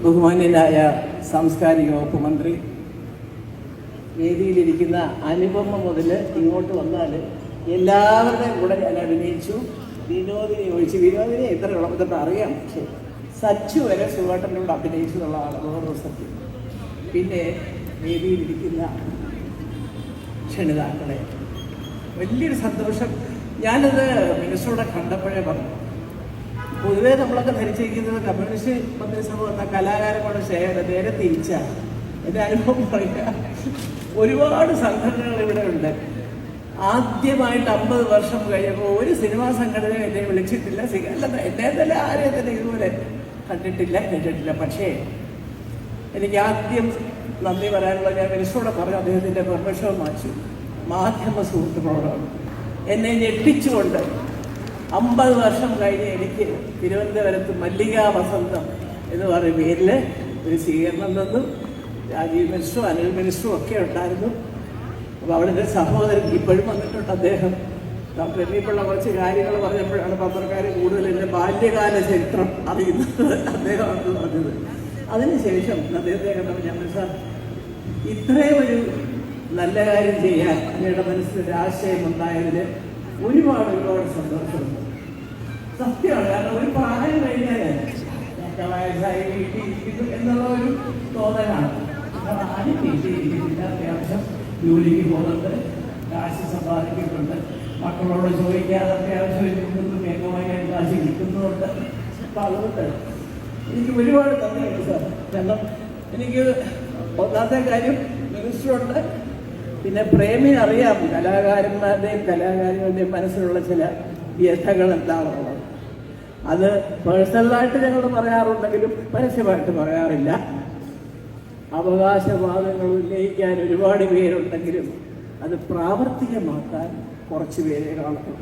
ബഹുമാന്യനായ സാംസ്കാരിക വകുപ്പ് മന്ത്രി, വേദിയിലിരിക്കുന്ന അനുപമ മുതൽ ഇങ്ങോട്ട് വന്നാൽ എല്ലാവരുടെയും കൂടെ ഞാൻ അഭിനയിച്ചു. വിനോദിനെ ഒഴിച്ച്, വിനോദിനെ എത്ര ഉള്ളപ്പോൾ അറിയാം, പക്ഷേ സച്ചു വരെ സുഖേട്ടൻ്റെ കൂടെ അഭിനയിച്ചു എന്നുള്ള ആളാണ് വേറൊരു സത്യം. പിന്നെ വേദിയിലിരിക്കുന്ന ക്ഷണിതാക്കളെ, വലിയൊരു സന്തോഷം. ഞാനത് മിനിസ്റ്ററോടെ കണ്ടപ്പോഴേ പറഞ്ഞു, പൊതുവേ നമ്മളൊക്കെ ധരിച്ചിരിക്കുന്നത് കമ്മ്യൂണിസ്റ്റ് മന്ത്രിസഭ വന്ന കലാകാരങ്ങളുടെ നേരെ തിരിച്ചാണ്. എൻ്റെ അനുഭവം പറയുക, ഒരുപാട് സംഘടനകൾ ഇവിടെ ഉണ്ട്. ആദ്യമായിട്ട് 50 വർഷം കഴിയുമ്പോൾ ഒരു സിനിമാ സംഘടന എന്നെ വിളിച്ചിട്ടില്ല, എന്നെ തന്നെ ആരെയും തന്നെ ഇതുപോലെ കണ്ടിട്ടില്ല, കേട്ടിട്ടില്ല. പക്ഷേ എനിക്ക് ആദ്യം നന്ദി പറയാനുള്ള, ഞാൻ മിനിസ്റ്ററോടെ പറഞ്ഞു, അദ്ദേഹത്തിൻ്റെ പെർമിഷൻ വാങ്ങിച്ചു. മാധ്യമ സുഹൃത്തുക്കളോടാണ് എന്നെ ഞെട്ടിച്ചുകൊണ്ട് 50 വർഷം കഴിഞ്ഞ് എനിക്ക് തിരുവനന്തപുരത്ത് മല്ലികാ വസന്തം എന്ന് പറയുന്ന പേരിൽ ഒരു സ്വീകരണം തന്നു. രാജീവ് മിനിസ്റ്ററും അനിൽ മിനിസ്റ്ററും ഒക്കെ ഉണ്ടായിരുന്നു. അപ്പോൾ അവിടെ എൻ്റെ സഹോദരൻ ഇപ്പോഴും വന്നിട്ടുണ്ട്. അദ്ദേഹം ഡോക്ടർ എണ്ണിപ്പിള്ള കുറച്ച് കാര്യങ്ങൾ പറഞ്ഞപ്പോഴാണ് പത്രക്കാർ കൂടുതൽ എൻ്റെ ബാല്യകാല ചരിത്രം അറിയുന്നത്. അദ്ദേഹമാണ് പറഞ്ഞത്. അതിനുശേഷം അദ്ദേഹത്തെ കണ്ടപ്പോൾ ഞാൻ സാർ, ഇത്രയും ഒരു നല്ല കാര്യം ചെയ്യാൻ അങ്ങയുടെ മനസ്സിലൊരു ആശയം ഉണ്ടായതിൽ ഒരുപാട് സന്തോഷമുണ്ട്. സത്യമാണ്. കാരണം ഒരു പ്രായം കഴിഞ്ഞാൽ വയസ്സായി വീട്ടിലിരിക്കുന്നു എന്നുള്ള ഒരു തോന്നലാണ്. ആരും വീട്ടിലിരിക്കുന്നില്ല, അത്യാവശ്യം ജോലിക്ക് പോകുന്നുണ്ട്, കാശ് സമ്പാദിക്കുന്നുണ്ട്, മക്കളോട് ചോദിക്കാതെ അത്യാവശ്യം ഇരിക്കുന്നു, വേഗമായി കാശ് കിട്ടുന്നുണ്ട്. അപ്പം അതുകൊണ്ട് എനിക്ക് ഒരുപാട് നന്ദിയുണ്ട് സാർ. കാരണം എനിക്ക് ഒന്നാമത്തെ കാര്യം മിനിസ്റ്ററുണ്ട്, പിന്നെ പ്രേമിന് അറിയാം കലാകാരന്മാരുടെയും കലാകാരികളുടെയും മനസ്സിലുള്ള ചില വ്യഥകൾ എന്താണുള്ളത്. അത് പേഴ്സണലായിട്ട് ഞങ്ങൾ പറയാറുണ്ടെങ്കിലും പരസ്യമായിട്ട് പറയാറില്ല. അവകാശവാദങ്ങൾ ഉന്നയിക്കാൻ ഒരുപാട് പേരുണ്ടെങ്കിലും അത് പ്രാവർത്തികമാക്കാൻ കുറച്ച് പേരെ കാണുന്നു.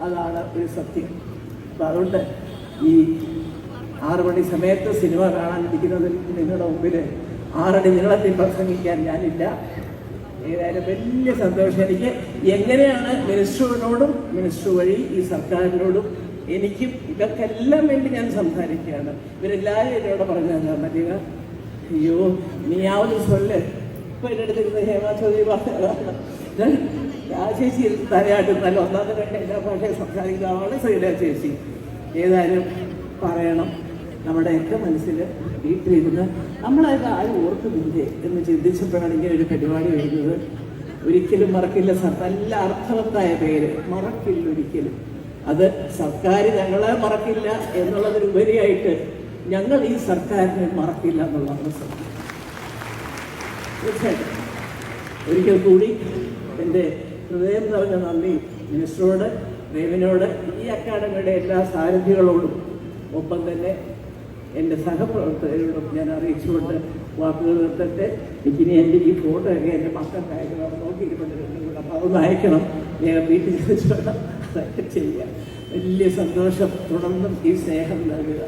അതാണ് ഒരു സത്യം. അപ്പം അതുകൊണ്ട് ഈ 6 മണി സമയത്ത് സിനിമ കാണാനിരിക്കുന്നതിൽ നിങ്ങളുടെ മുമ്പിൽ 6 അടി നീളത്തിൽ പ്രസംഗിക്കാൻ ഞാനില്ല. ഏതായാലും വലിയ സന്തോഷം. എനിക്ക് എങ്ങനെയാണ് മിനിസ്റ്ററിനോടും മിനിസ്റ്റർ വഴി ഈ സർക്കാരിനോടും എനിക്കും ഇവർക്കെല്ലാം വേണ്ടി ഞാൻ സംസാരിക്കുകയാണ്. ഇവരെല്ലാവരും എന്നോട് പറഞ്ഞാൽ മതിക, അയ്യോ നീയാവത് സൊല്ല്. ഇപ്പം എൻ്റെ അടുത്തിരുന്ന് ഹേമാ ചൗധരി പറഞ്ഞതാണ്, ചേച്ചി തലയായിട്ട് നല്ല ഒന്നാമത്തെ 2 എല്ലാ ഭാഷയും സംസാരിക്കുന്ന ആളാണ് ശ്രീല ചേച്ചി. ഏതായാലും പറയണം, നമ്മുടെയൊക്കെ മനസ്സിൽ വീട്ടിലിരുന്ന് നമ്മളത് ആരും ഓർക്കുന്നില്ലേ എന്ന് ചിന്തിച്ചപ്പോഴാണ് ഇങ്ങനെ ഒരു പരിപാടി വരുന്നത്. ഒരിക്കലും മറക്കില്ല സാർ. നല്ല അർത്ഥവത്തായ പേര്, മറക്കില്ല ഒരിക്കലും. അത് സർക്കാർ ഞങ്ങളെ മറക്കില്ല എന്നുള്ളതിനുപരിയായിട്ട് ഞങ്ങൾ ഈ സർക്കാരിനെ മറക്കില്ല എന്നുള്ളതാണ് സത്യം. തീർച്ചയായിട്ടും ഒരിക്കൽ കൂടി എൻ്റെ ഹൃദയം നിറഞ്ഞ നന്ദി മിനിസ്റ്ററോട്, പ്രേമിനോട്, ഈ അക്കാഡമിയുടെ എല്ലാ സാരഥികളോടും, ഒപ്പം തന്നെ എൻ്റെ സഹപ്രവർത്തകരോടും ഞാൻ അറിയിച്ചുകൊണ്ട് വാക്കുകൾ നിർത്തട്ടെ. എനിക്കിനി എൻ്റെ ഈ ഫോട്ടോ ഒക്കെ എൻ്റെ മക്കൾക്ക് അയക്കണം, നോക്കിയിരിക്കുന്നുണ്ട്. അപ്പോൾ അതൊന്ന് അയക്കണം, ഞാൻ വീട്ടിൽ വെച്ച് വേണം അതൊക്കെ ചെയ്യാം. വലിയ സന്തോഷം. തുടർന്നും ഈ സ്നേഹം നൽകുക.